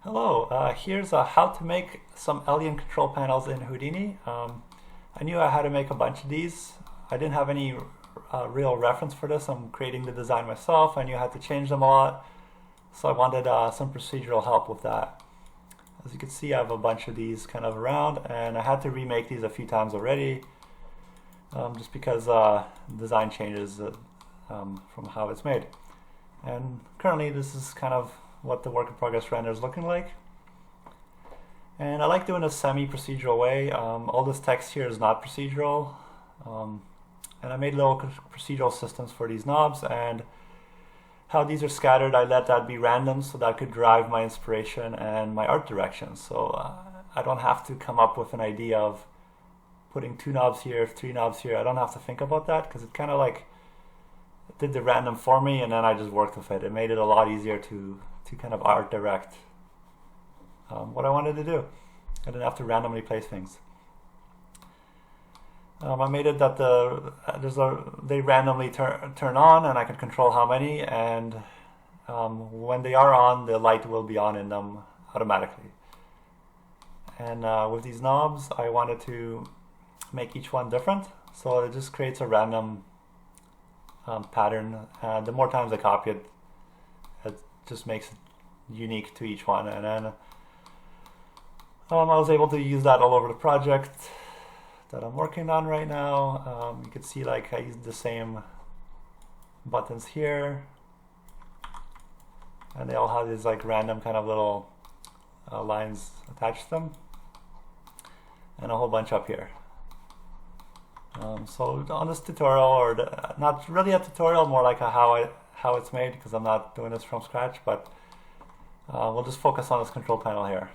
Hello, here's how to make some alien control panels in Houdini. I knew I had to make a bunch of these. I didn't have any real reference for this. I'm creating the design myself. I knew I had to change them a lot, so I wanted some procedural help with that. As you can see, I have a bunch of these kind of around, and I had to remake these a few times already, just because design changes from how it's made. And currently this is kind of what the work in progress render is looking like. And I like doing a semi-procedural way. All this text here is not procedural. And I made little procedural systems for these knobs, and how these are scattered, I let that be random so that could drive my inspiration and my art direction. So I don't have to come up with an idea of putting 2 knobs here, 3 knobs here. I don't have to think about that because it kind of like did the random for me, and then I just worked with it. It made it a lot easier to kind of art direct what I wanted to do. I didn't have to randomly place things. I made it that they randomly turn on, and I can control how many, and when they are on, the light will be on in them automatically. And with these knobs, I wanted to make each one different, so it just creates a random pattern. The more times I copy it, it just makes it unique to each one. And then I was able to use that all over the project that I'm working on right now. You can see like I used the same buttons here, and they all have these like random kind of little lines attached to them, and a whole bunch up here. So on this tutorial, or not really a tutorial, more like how it's made, because I'm not doing this from scratch, but we'll just focus on this control panel here.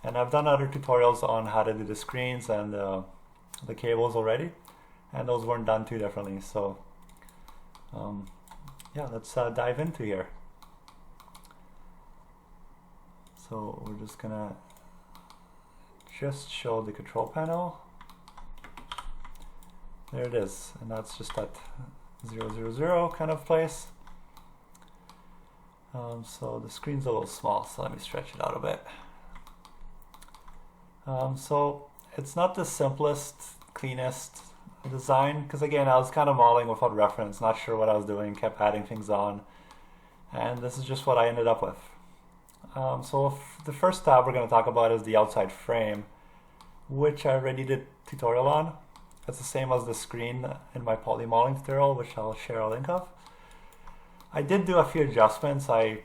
And I've done other tutorials on how to do the screens and the cables already, and those weren't done too differently. So yeah, let's dive into here. So we're just gonna show the control panel. There it is, and that's just that 000 kind of place. So the screen's a little small, so let me stretch it out a bit. So it's not the simplest, cleanest design, because again, I was kind of modeling without reference, not sure what I was doing, kept adding things on, and this is just what I ended up with. So the first tab we're going to talk about is the outside frame, which I already did a tutorial on. It's the same as the screen in my poly modeling tutorial, which I'll share a link of. I did do a few adjustments. I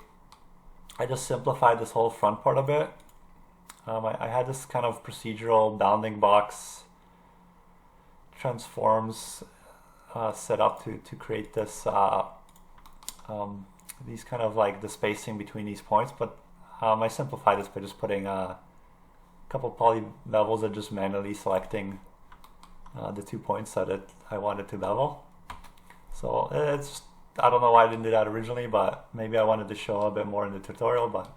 just simplified this whole front part a bit. I had this kind of procedural bounding box transforms set up to create this these kind of like the spacing between these points, but I simplified this by just putting a couple poly levels and just manually selecting the 2 points that I wanted to bevel. So it's, I don't know why I didn't do that originally, but maybe I wanted to show a bit more in the tutorial, but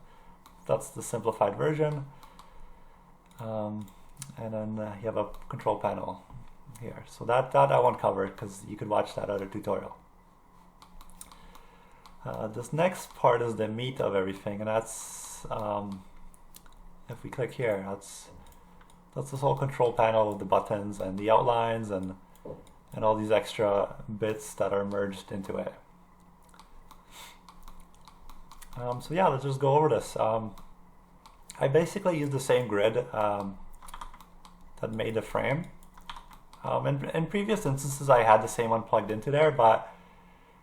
that's the simplified version. And then you have a control panel here. So that I won't cover because you could watch that other tutorial. This next part is the meat of everything, and that's, if we click here, that's this whole control panel with the buttons and the outlines and all these extra bits that are merged into it. So yeah, let's just go over this. I basically used the same grid that made the frame. In previous instances, I had the same one plugged into there, but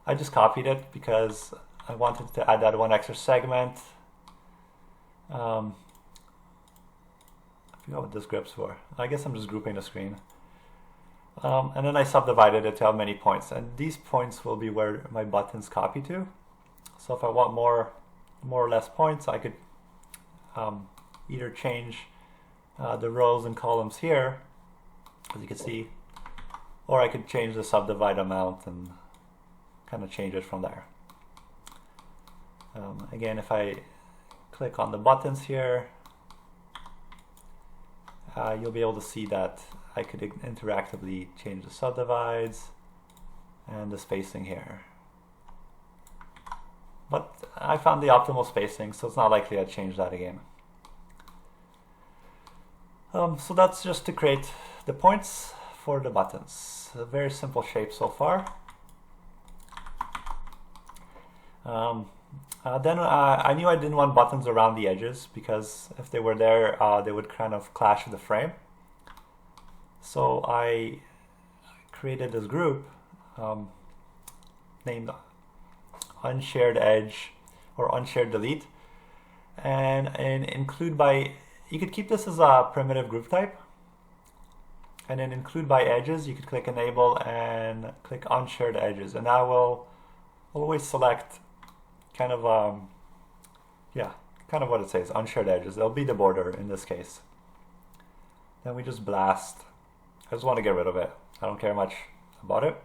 I just copied it because I wanted to add that one extra segment. I forgot what this grip's for. I guess I'm just grouping the screen. And then I subdivided it to have many points, and these points will be where my buttons copy to. So if I want more or less points, I could either change the rows and columns here, as you can see, or I could change the subdivide amount and kind of change it from there. Again, if I click on the buttons here, you'll be able to see that I could interactively change the subdivides and the spacing here. but I found the optimal spacing, so it's not likely I'd change that again. So that's just to create the points for the buttons. A very simple shape so far. Then I knew I didn't want buttons around the edges, because if they were there, they would kind of clash with the frame. So I created this group named unshared edge or unshared delete, and include by, you could keep this as a primitive group type, and then include by edges, you could click enable and click unshared edges, and I will always select kind of kind of what it says, unshared edges. They'll be the border in this case. Then we just blast. I just want to get rid of it. I don't care much about it.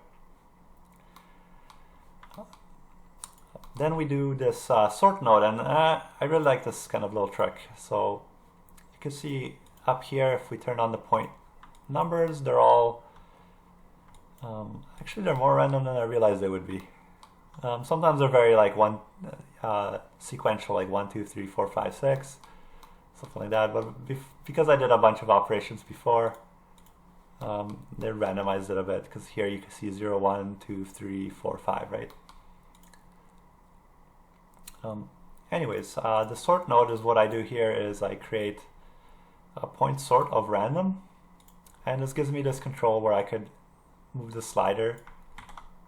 Then we do this sort node, and I really like this kind of little trick. So you can see up here, if we turn on the point numbers, they're all actually they're more random than I realized they would be. Sometimes they're very like sequential, like 1, 2, 3, 4, 5, 6, something like that. But because I did a bunch of operations before, they randomized it a bit, because here you can see 0, 1, 2, 3, 4, 5, right? Anyways, the sort node is what I do here is I create a point sort of random, and this gives me this control where I could move the slider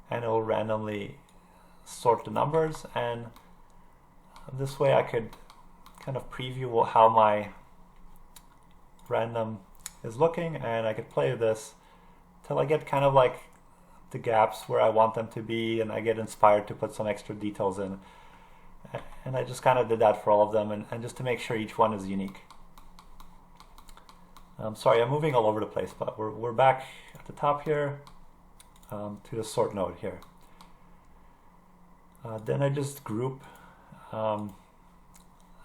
and it will randomly sort the numbers, and this way I could kind of preview how my random is looking, and I could play with this till I get kind of like the gaps where I want them to be, and I get inspired to put some extra details in. And I just kind of did that for all of them, and just to make sure each one is unique. Sorry, I'm moving all over the place, but we're back at the top here to the sort node here. Then I just group a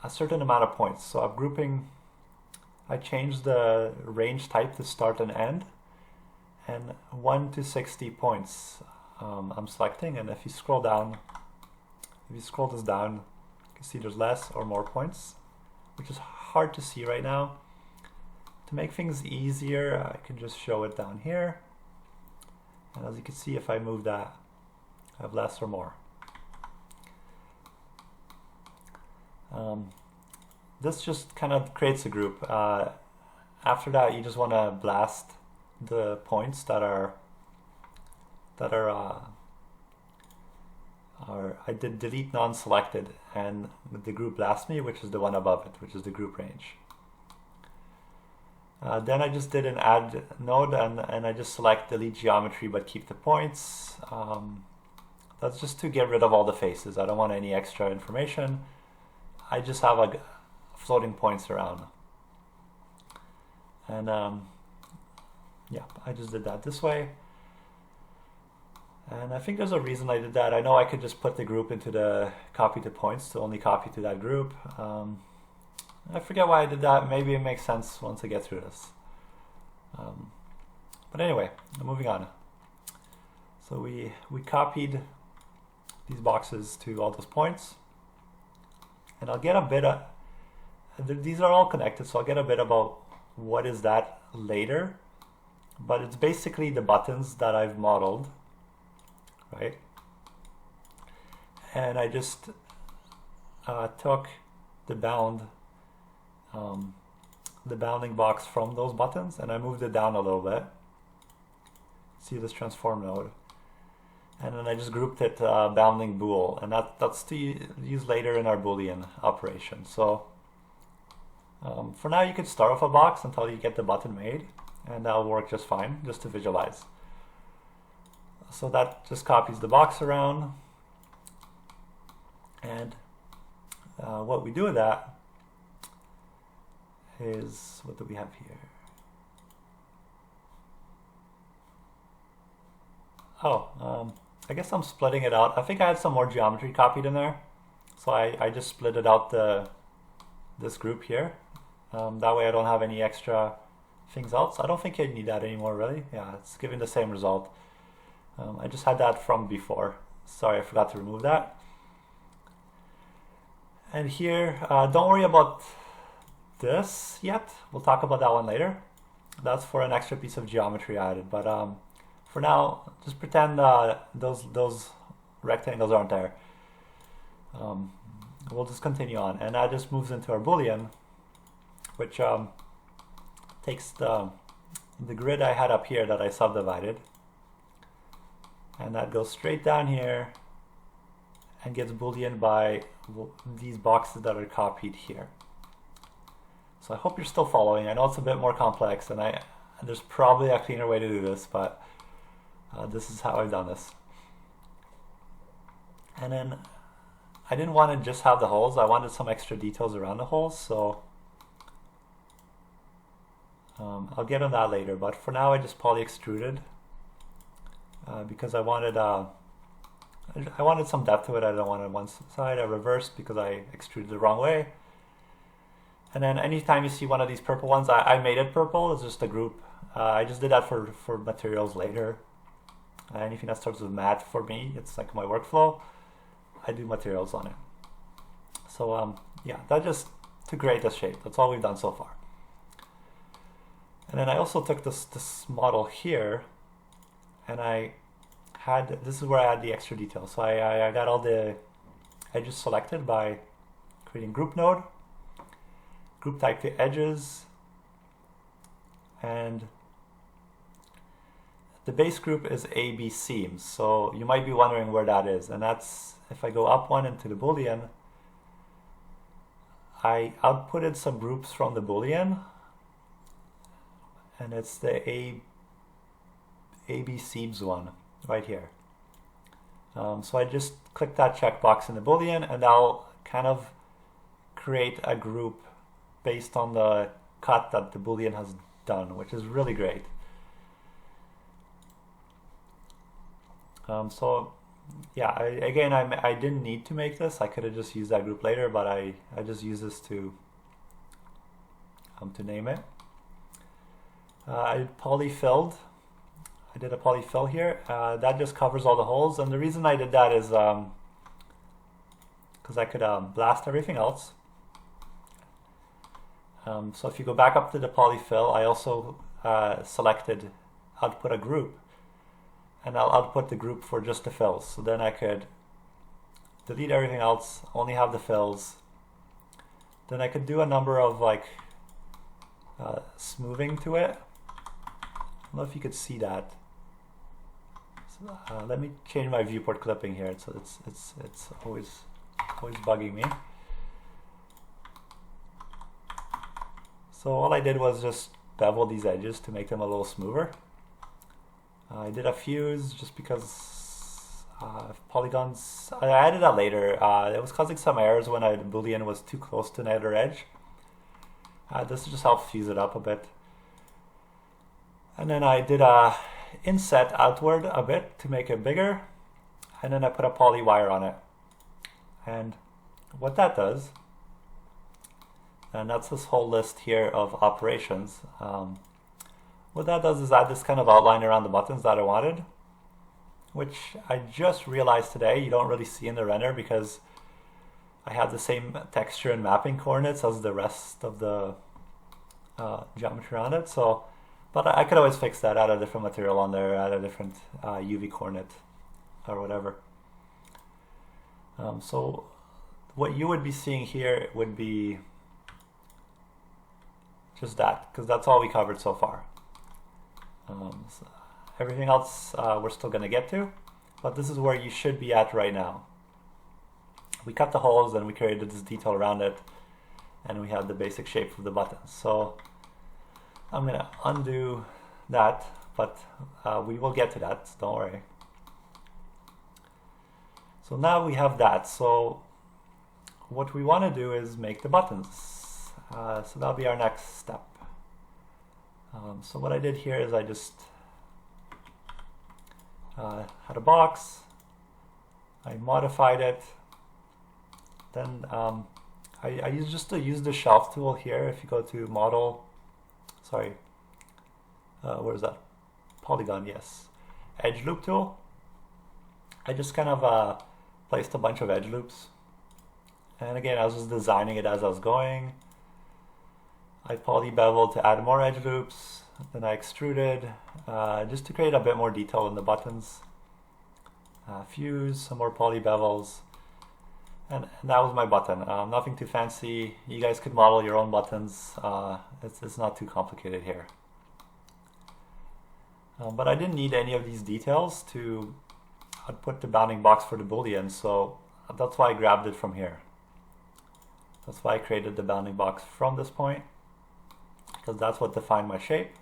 certain amount of points. So I'm grouping, I changed the range type to start and end, and 1 to 60 points I'm selecting, and if you scroll down, if you scroll this down, you can see there's less or more points, which is hard to see right now. To make things easier, I can just show it down here. And as you can see, if I move that, I have less or more. This just kind of creates a group. After that, you just want to blast the points that are I did delete non-selected, and the group blast me, which is the one above it, which is the group range. Then I just did an add node, and I just select delete geometry but keep the points. That's just to get rid of all the faces. I don't want any extra information. I just have like floating points around. And yeah, I just did that this way. And I think there's a reason I did that. I know I could just put the group into the copy to points to only copy to that group. I forget why I did that. Maybe it makes sense once I get through this. But anyway, moving on. So we copied these boxes to all those points. And I'll get a bit of, these are all connected, so I'll get a bit about what is that later. But it's basically the buttons that I've modeled, right? And I just took the bounding box from those buttons, and I moved it down a little bit. See this transform node, and then I just grouped it bounding bool, and that's to use later in our Boolean operation. So for now, you could start with a box until you get the button made, and that'll work just fine, just to visualize. So that just copies the box around, and what we do with that is, what do we have here? Oh, I guess I'm splitting it out. I think I had some more geometry copied in there, so I just split it out this group here. That way I don't have any extra things else. I don't think I need that anymore, really. Yeah, it's giving the same result. I just had that from before. Sorry, I forgot to remove that. And here, don't worry about this yet. We'll talk about that one later. That's for an extra piece of geometry added. But for now, just pretend those rectangles aren't there. We'll just continue on. And that just moves into our Boolean, which takes the grid I had up here that I subdivided. And that goes straight down here and gets Boolean by these boxes that are copied here. So I hope you're still following. I know it's a bit more complex, and there's probably a cleaner way to do this, but this is how I've done this. And then I didn't want to just have the holes. I wanted some extra details around the holes, so I'll get on that later. But for now, I just poly extruded because I wanted some depth to it. I don't want it on one side. I reversed because I extruded the wrong way. And then anytime you see one of these purple ones, I made it purple. It's just a group. I just did that for materials later. Anything that starts with matte for me, it's like my workflow. I do materials on it. So yeah, that just to create this shape. That's all we've done so far. And then I also took this model here, and this is where I had the extra detail. So I got all the edges selected by creating group node, group type the edges, and the base group is AB seams. So you might be wondering where that is, and that's if I go up one into the Boolean, I outputted some groups from the Boolean, and it's the AB seams one right here. So I just click that checkbox in the Boolean, and I'll kind of create a group based on the cut that the Boolean has done, which is really great. So yeah, I didn't need to make this. I could have just used that group later, but I just use this to name it. I polyfilled. I did a polyfill here. That just covers all the holes, and the reason I did that is because I could blast everything else. So if you go back up to the polyfill, I also selected output a group, and I'll output the group for just the fills. So then I could delete everything else, only have the fills. Then I could do a number of like smoothing to it. I don't know if you could see that. So, let me change my viewport clipping here. So it's always bugging me. So all I did was just bevel these edges to make them a little smoother. I did a fuse just because polygons, I added that later. It was causing some errors when the Boolean was too close to another edge. This just helps fuse it up a bit. And then I did a inset outward a bit to make it bigger. And then I put a poly wire on it. And what that does, and that's this whole list here of operations. What that does is add this kind of outline around the buttons that I wanted, which I just realized today you don't really see in the render because I have the same texture and mapping coordinates as the rest of the geometry around it. So, but I could always fix that, add a different material on there, add a different UV coordinate or whatever. So what you would be seeing here would be just that, because that's all we covered so far. So everything else we're still going to get to, but this is where you should be at right now. We cut the holes and we created this detail around it, and we have the basic shape of the buttons. So I'm going to undo that, but we will get to that, so don't worry. So now we have that. So what we want to do is make the buttons. So that'll be our next step. So what I did here is I just had a box, I modified it, then I used the shelf tool here. If you go to model, sorry, where is that? Polygon, yes. Edge loop tool. I just kind of placed a bunch of edge loops, And again, I was just designing it as I was going. I polybeveled to add more edge loops. Then I extruded just to create a bit more detail in the buttons. Fuse, some more polybevels. And that was my button. Nothing too fancy. You guys could model your own buttons. It's not too complicated here. But I didn't need any of these details to put the bounding box for the Boolean, so that's why I grabbed it from here. That's why I created the bounding box from this point, because that's what defined my shape.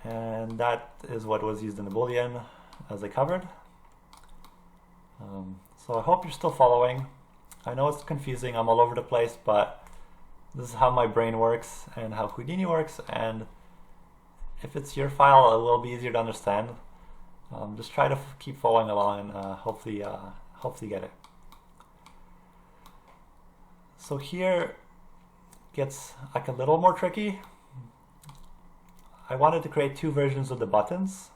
And that is what was used in the Boolean, as I covered. So I hope you're still following. I know it's confusing, I'm all over the place, but this is how my brain works and how Houdini works, and if it's your file, it will be easier to understand. Just try to keep following along and hopefully get it. So here gets like a little more tricky. I wanted to create two versions of the buttons.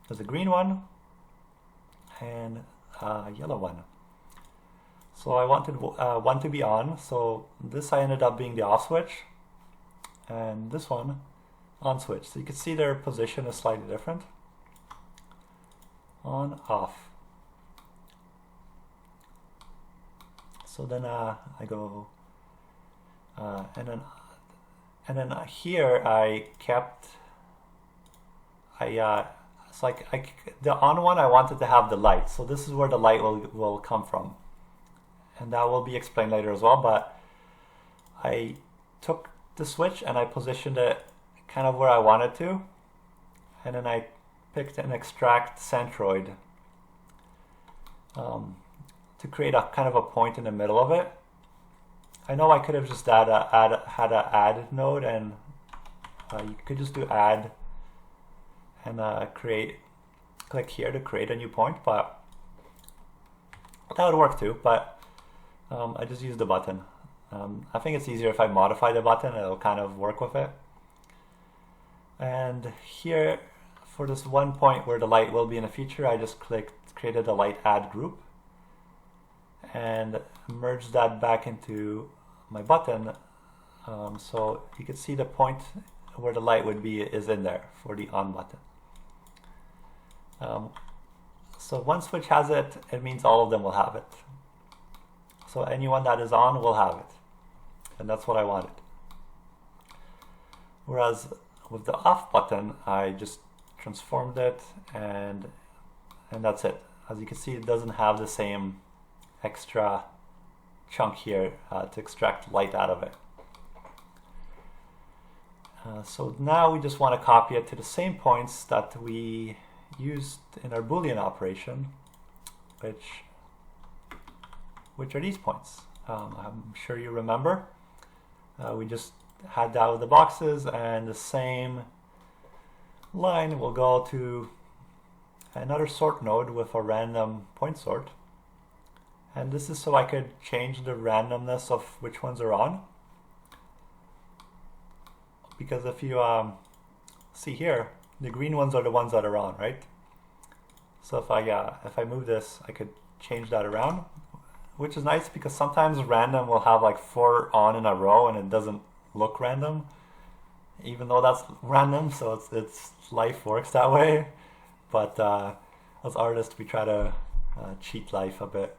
There's a green one and a yellow one. So I wanted one to be on, so this I ended up being the off switch, and this one on switch. So you can see their position is slightly different. On, off. So then I go, and then here I kept, it's like the on one I wanted to have the light. So this is where the light will come from, and that will be explained later as well. But I took the switch and I positioned it kind of where I wanted to, and then I picked an extract centroid to create a kind of a point in the middle of it. I know I could have just had an add node, and you could just do add and click here to create a new point, but that would work too. But I just used the button. I think it's easier if I modify the button, it'll kind of work with it. And here, for this one point where the light will be in a feature, I just created a light add group and merged that back into my button. So you can see the point where the light would be is in there for the on button. So one switch has it, it means all of them will have it. So anyone that is on will have it. And that's what I wanted. Whereas with the off button, I just transformed it, and that's it. As you can see, it doesn't have the same extra chunk here to extract light out of it. So now we just want to copy it to the same points that we used in our Boolean operation, which are these points. I'm sure you remember. We just had that with the boxes, and the same line will go to another sort node with a random point sort. And this is so I could change the randomness of which ones are on. Because if you see here, the green ones are the ones that are on, right? So if I move this, I could change that around, which is nice because sometimes random will have like 4 on in a row and it doesn't look random, even though that's random. So it's life works that way. But as artists, we try to cheat life a bit,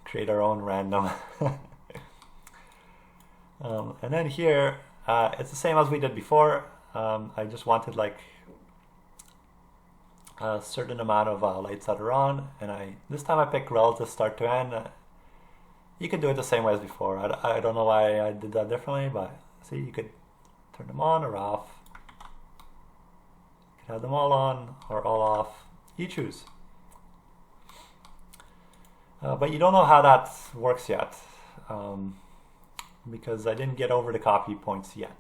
create our own random. And then here, it's the same as we did before. I just wanted like a certain amount of lights that are on, and this time I picked relative start to end. You could do it the same way as before. I don't know why I did that differently, but see, you could turn them on or off. You could have them all on or all off. You choose. But you don't know how that works yet, because I didn't get over the copy points yet.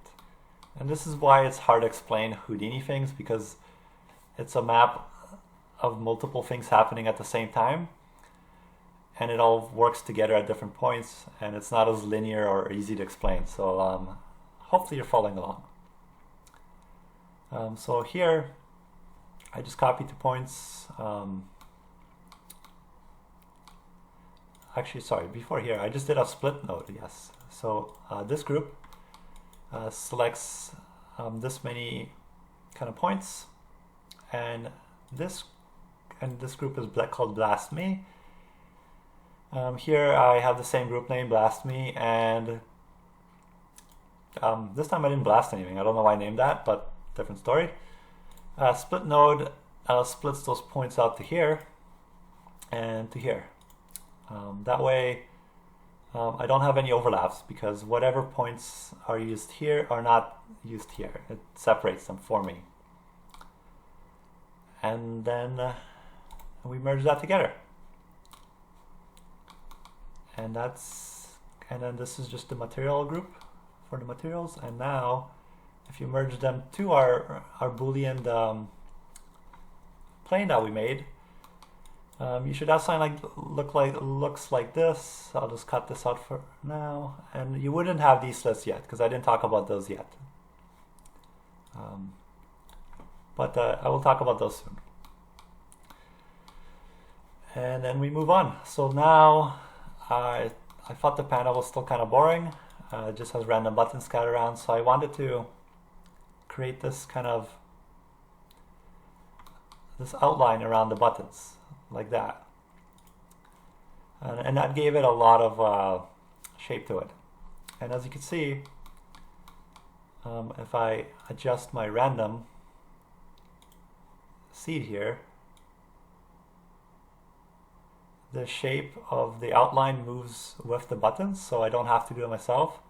And this is why it's hard to explain Houdini things, because it's a map of multiple things happening at the same time, and it all works together at different points, and it's not as linear or easy to explain. So hopefully you're following along. So here, I just copied 2 points. actually, sorry, before here, I just did a split node, yes. So this group selects this many kind of points, and this group is called Blast Me. Here I have the same group name, Blast Me, and this time I didn't blast anything. I don't know why I named that, but different story. Split node splits those points out to here and to here. That way I don't have any overlaps, because whatever points are used here are not used here. It separates them for me. And then we merge that together. And then this is just the material group for the materials. And now if you merge them to our Boolean plane that we made, you should have something looks like this. I'll just cut this out for now. And you wouldn't have these slits yet, because I didn't talk about those yet. But I will talk about those soon. And then we move on. So now I thought the panel was still kind of boring. It just has random buttons scattered around. So I wanted to create this kind of outline around the buttons, like that. And that gave it a lot of shape to it. And as you can see, if I adjust my random seed here, the shape of the outline moves with the buttons, so I don't have to do it myself.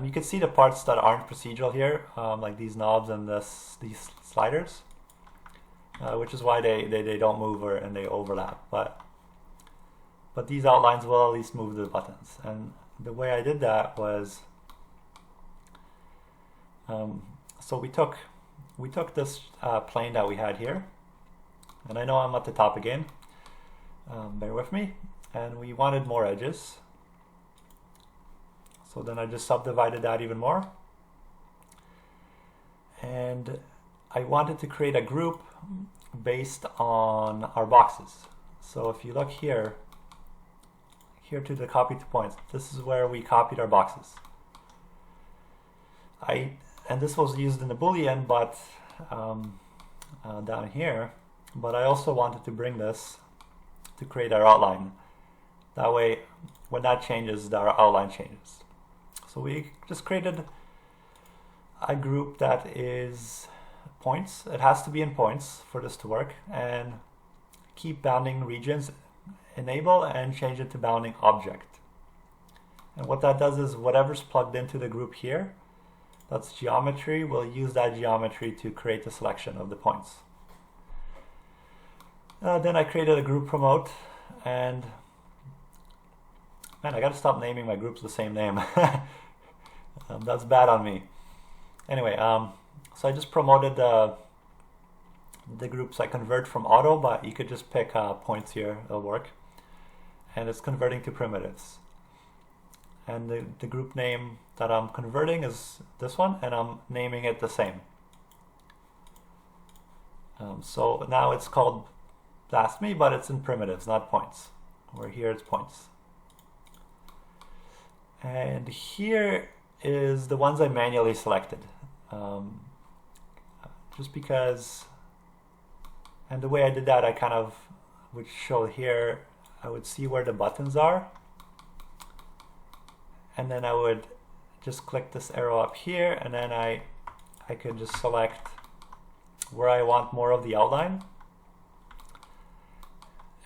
You can see the parts that aren't procedural here, like these knobs and these sliders, which is why they don't move and they overlap. But these outlines will at least move the buttons. And the way I did that was, so we took this plane that we had here, and I know I'm at the top again. Bear with me. And we wanted more edges. So then I just subdivided that even more. And I wanted to create a group based on our boxes. So if you look here to the copy to points, this is where we copied our boxes. And this was used in the Boolean, but down here. But I also wanted to bring this to create our outline. That way, when that changes, our outline changes. So we just created a group that is points. It has to be in points for this to work, and keep bounding regions enable and change it to bounding object. And what that does is whatever's plugged into the group here, that's geometry, we'll use that geometry to create the selection of the points. Then I created a group promote, and man, I gotta stop naming my groups the same name. That's bad on me. Anyway, so I just promoted the groups. I convert from auto, but you could just pick points here, it'll work. And it's converting to primitives. And the group name that I'm converting is this one, and I'm naming it the same. So now it's called Blast Me, but it's in primitives, not points. Where here it's points. And here is the ones I manually selected. Just because, and the way I did that, I kind of would show here, I would see where the buttons are. And then I would just click this arrow up here, and then I could just select where I want more of the outline.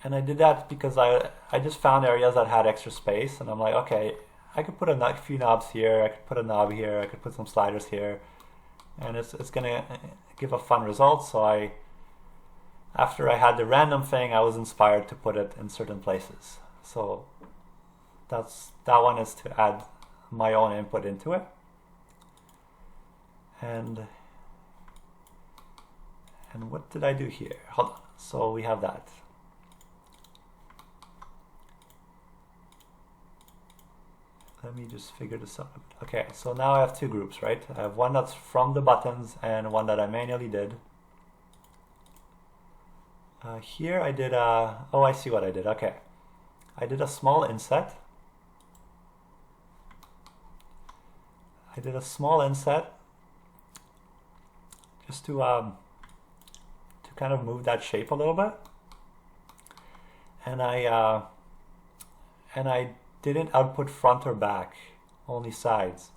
And I did that because I just found areas that had extra space, and I'm like, okay, I could put a few knobs here, I could put a knob here, I could put some sliders here, and it's gonna give a fun result. So after I had the random thing, I was inspired to put it in certain places. So that one is to add my own input into it. And what did I do here? Hold on. So we have that. Let me just figure this out. Okay, so now I have two groups, right? I have one that's from the buttons and one that I manually did. Here I did, oh, I see what I did, okay. I did a small inset. Just to kind of move that shape a little bit, and I didn't output front or back, only sides,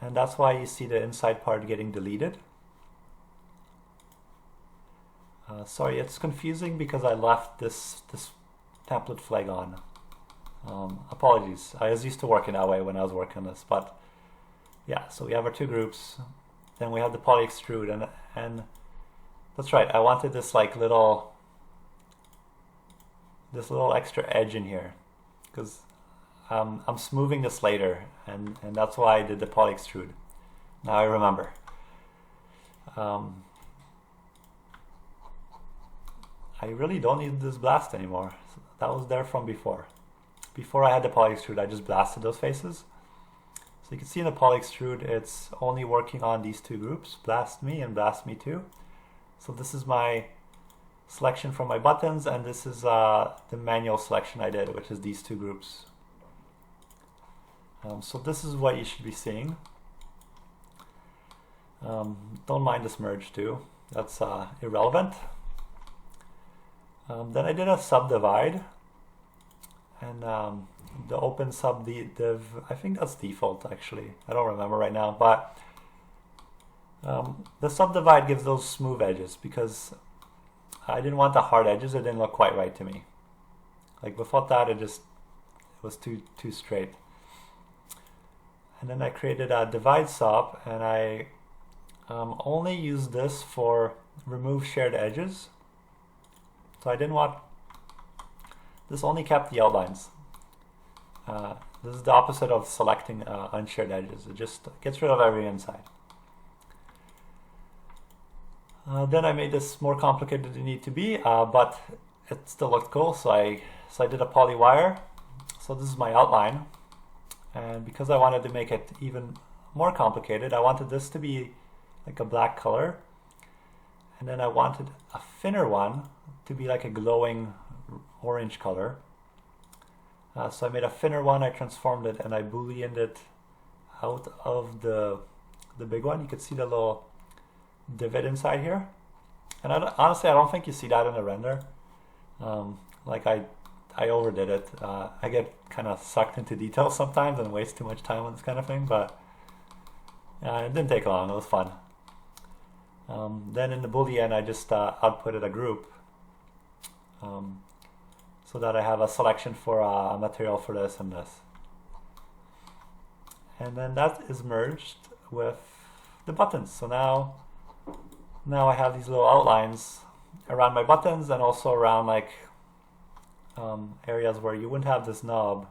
and that's why you see the inside part getting deleted. Sorry, it's confusing because I left this template flag on. Apologies. I was used to working that way when I was working on this, but yeah. So we have our two groups. Then we have the poly extrude, and that's right. I wanted this like little extra edge in here because I'm smoothing this later, and that's why I did the poly extrude. Now I remember. I really don't need this blast anymore. That was there from before. Before I had the poly extrude, I just blasted those faces. So you can see in the poly extrude, it's only working on these two groups, blast me and blast me too. So this is my selection from my buttons, and this is the manual selection I did, which is these two groups. So this is what you should be seeing. Don't mind this merge too. That's irrelevant. Then I did a subdivide, and the open subdiv, I think that's default actually. I don't remember right now, but the subdivide gives those smooth edges because I didn't want the hard edges. It didn't look quite right to me. Like without that, it was too straight. And then I created a divide sub, and I only used this for remove shared edges. So I didn't want, this only kept the outlines. This is the opposite of selecting unshared edges. It just gets rid of every inside. Then I made this more complicated than it needed to be, but it still looked cool. So I did a poly wire. So this is my outline. And because I wanted to make it even more complicated, I wanted this to be like a black color. And then I wanted a thinner one to be like a glowing orange color. So I made a thinner one, I transformed it, and I Booleaned it out of the big one. You can see the little divot inside here. And honestly, I don't think you see that in the render. Like I overdid it. I get kind of sucked into details sometimes and waste too much time on this kind of thing, but it didn't take long, it was fun. Then in the Boolean, I just outputted a group so that I have a selection for a material for this and this. And then that is merged with the buttons. So now I have these little outlines around my buttons and also around like areas where you wouldn't have this knob.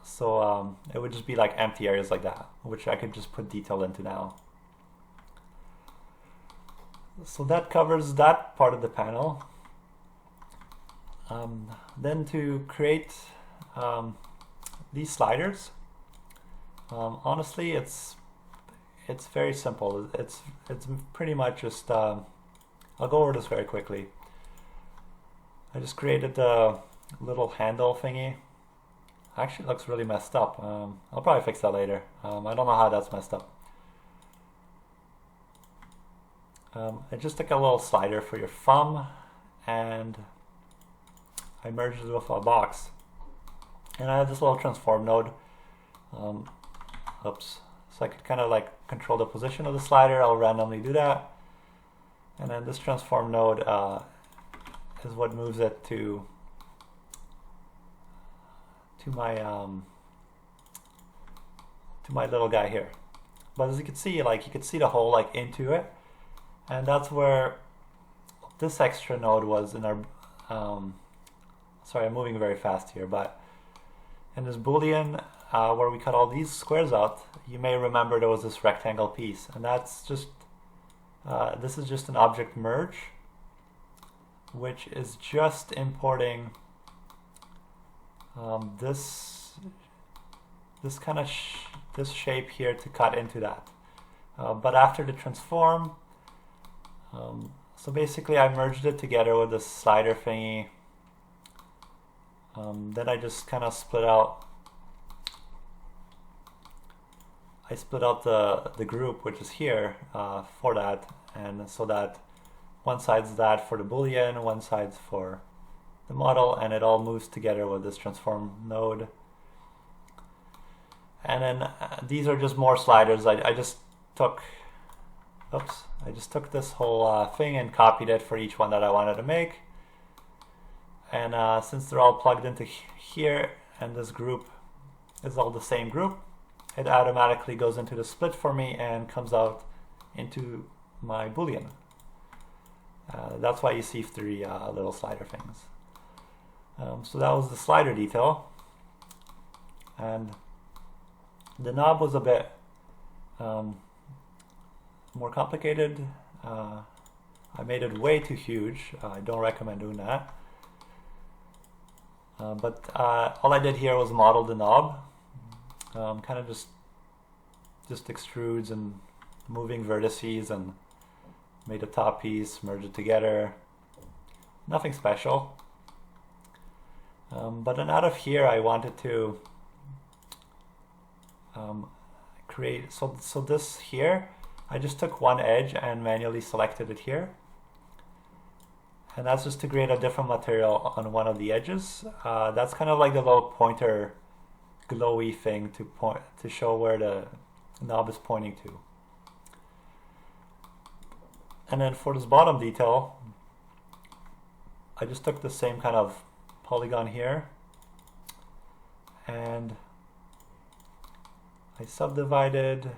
So it would just be like empty areas like that, which I could just put detail into now. So that covers that part of the panel. Then to create these sliders, honestly, it's very simple. It's pretty much just I'll go over this very quickly. I just created the little handle thingy. Actually, it looks really messed up. I'll probably fix that later. I don't know how that's messed up. I just took a little slider for your thumb, and I merged it with a box. And I have this little transform node. Oops. So I could kind of like control the position of the slider. I'll randomly do that. And then this transform node is what moves it to my little guy here. But as you can see, like you could see the hole like into it, and that's where this extra node was in our. Sorry, I'm moving very fast here, but in this Boolean where we cut all these squares out, you may remember there was this rectangle piece, and that's just this is just an object merge, which is just importing this kind of this shape here to cut into that. But after the transform, so basically I merged it together with this slider thingy Then I just kind of split out. I split out the group, which is here, for that, and so that one side's that for the Boolean, one side's for the model, and it all moves together with this transform node. And then these are just more sliders. I just took, oops, I just took this whole thing and copied it for each one that I wanted to make. And since they're all plugged into here, and this group is all the same group, it automatically goes into the split for me and comes out into my Boolean. That's why you see three little slider things. So that was the slider detail. And the knob was a bit more complicated. I made it way too huge. I don't recommend doing that. But all I did here was model the knob. Kind of just extrudes and moving vertices, and made a top piece, merge it together. Nothing special. But then out of here I wanted to create, so this here, I just took one edge and manually selected it here. And that's just to create a different material on one of the edges. That's kind of like the little pointer glowy thing to show where the knob is pointing to. And then for this bottom detail, I just took the same kind of polygon here, and I subdivided,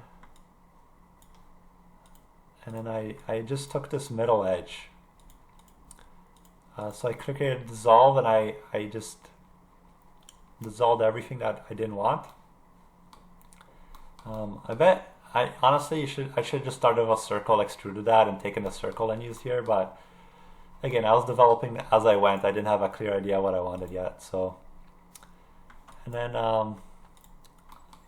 and then I just took this middle edge. So I created dissolve, and I just dissolved everything that I didn't want. Honestly, I should just started with a circle, extruded that, and taken the circle and used here. But again, I was developing as I went. I didn't have a clear idea what I wanted yet. So, and then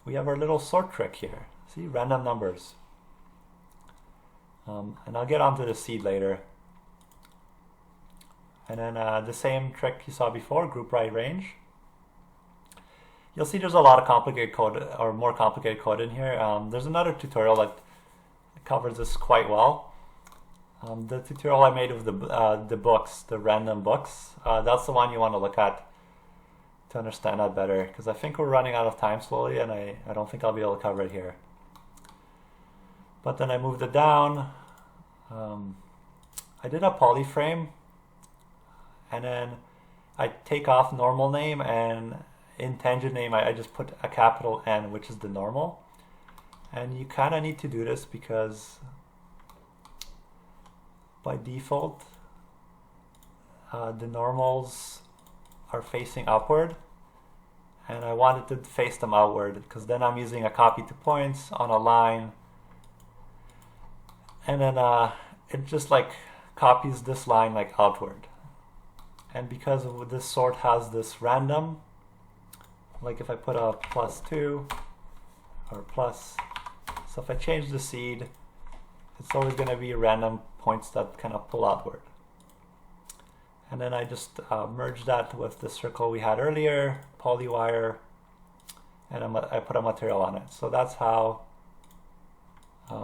we have our little sort trick here. See, random numbers. And I'll get onto the seed later. And then the same trick you saw before, group right range. You'll see there's a lot of complicated code, or more complicated code in here. There's another tutorial that covers this quite well. The tutorial I made of the books, the random books, that's the one you want to look at to understand that better, because I think we're running out of time slowly, and I don't think I'll be able to cover it here. But then I moved it down. I did a polyframe, and then I take off normal name, and in tangent name I just put a capital N, which is the normal. And you kind of need to do this because by default the normals are facing upward, and I wanted to face them outward because then I'm using a copy to points on a line, and then it just like copies this line like outward. And because of this sort has this random, like if I put a +2 or plus, so if I change the seed, it's always going to be random points that kind of pull outward. And then I just merge that with the circle we had earlier, polywire, and I put a material on it. So that's how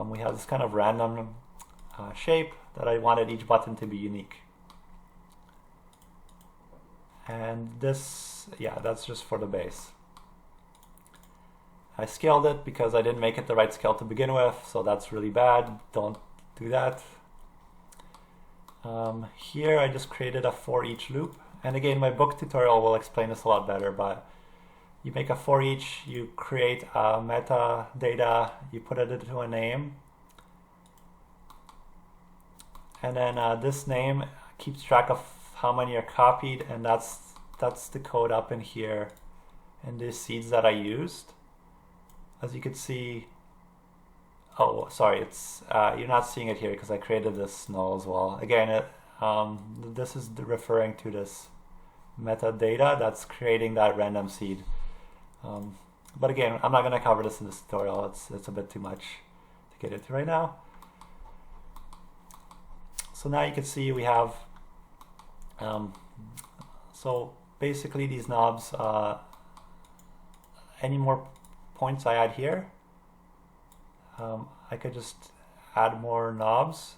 we have this kind of random shape that I wanted each button to be unique. And this, yeah, that's just for the base. I scaled it because I didn't make it the right scale to begin with, so that's really bad. Don't do that. Here I just created a for each loop, and again my book tutorial will explain this a lot better, but you make a for each, you create a metadata, you put it into a name, and then this name keeps track of how many are copied, and that's the code up in here in these seeds that I used. As you can see, oh sorry, it's you're not seeing it here because I created this null as well. Again, this is referring to this metadata that's creating that random seed. But again, I'm not going to cover this in this tutorial. It's a bit too much to get into right now. So now you can see we have, so basically these knobs, any more points I add here, I could just add more knobs,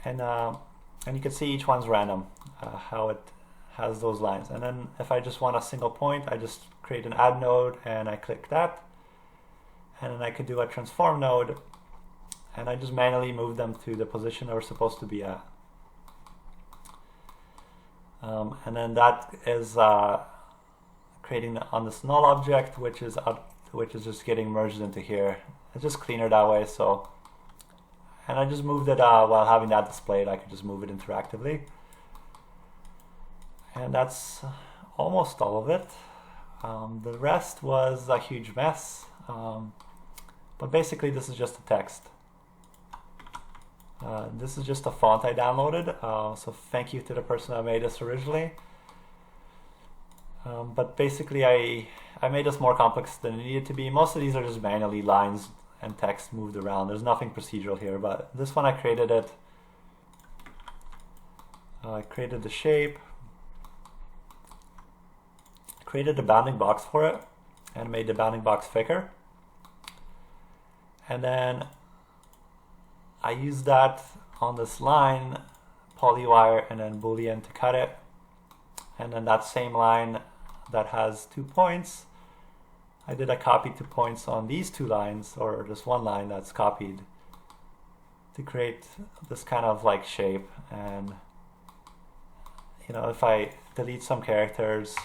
and you can see each one's random, how it has those lines. And then if I just want a single point, I just create an add node and I click that, and then I could do a transform node, and I just manually move them to the position they're supposed to be at. And then that is creating on this null object, which is just getting merged into here. It's just cleaner that way. So, and I just moved it while having that displayed. I could just move it interactively, and that's almost all of it. The rest was a huge mess, but basically this is just a text. This is just a font I downloaded, so thank you to the person that made this originally. But basically I made this more complex than it needed to be. Most of these are just manually lines and text moved around. There's nothing procedural here, but this one I created it. I created the shape, created the bounding box for it, and made the bounding box thicker. And then I used that on this line, polywire and then Boolean to cut it. And then that same line that has 2 points, I did a copy to points on these 2 lines, or just one line that's copied, to create this kind of like shape. And you know, if I delete some characters,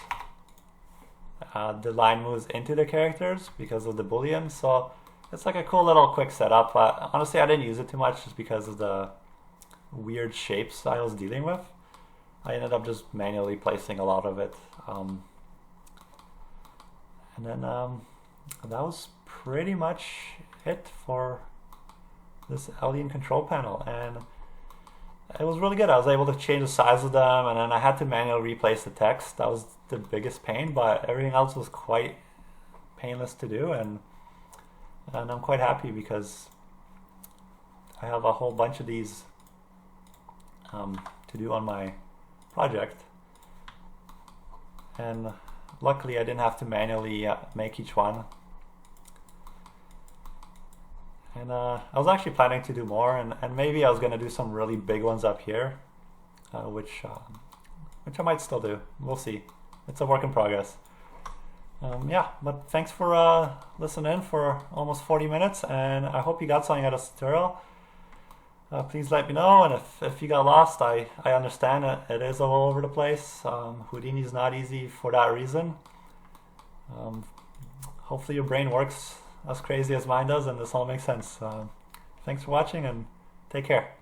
the line moves into the characters because of the Boolean. So it's like a cool little quick setup. Honestly, I didn't use it too much just because of the weird shapes I was dealing with. I ended up just manually placing a lot of it. And then that was pretty much it for this alien control panel. And it was really good. I was able to change the size of them, and then I had to manually replace the text. That was the biggest pain, but everything else was quite painless to do. And I'm quite happy because I have a whole bunch of these to do on my project, and luckily I didn't have to manually make each one. And I was actually planning to do more, and maybe I was going to do some really big ones up here, which I might still do. We'll see. It's a work in progress. Yeah, but thanks for listening for almost 40 minutes, and I hope you got something out of this tutorial. Please let me know, and if you got lost, I understand it is all over the place. Houdini is not easy for that reason. Hopefully your brain works as crazy as mine does and this all makes sense. Thanks for watching, and take care.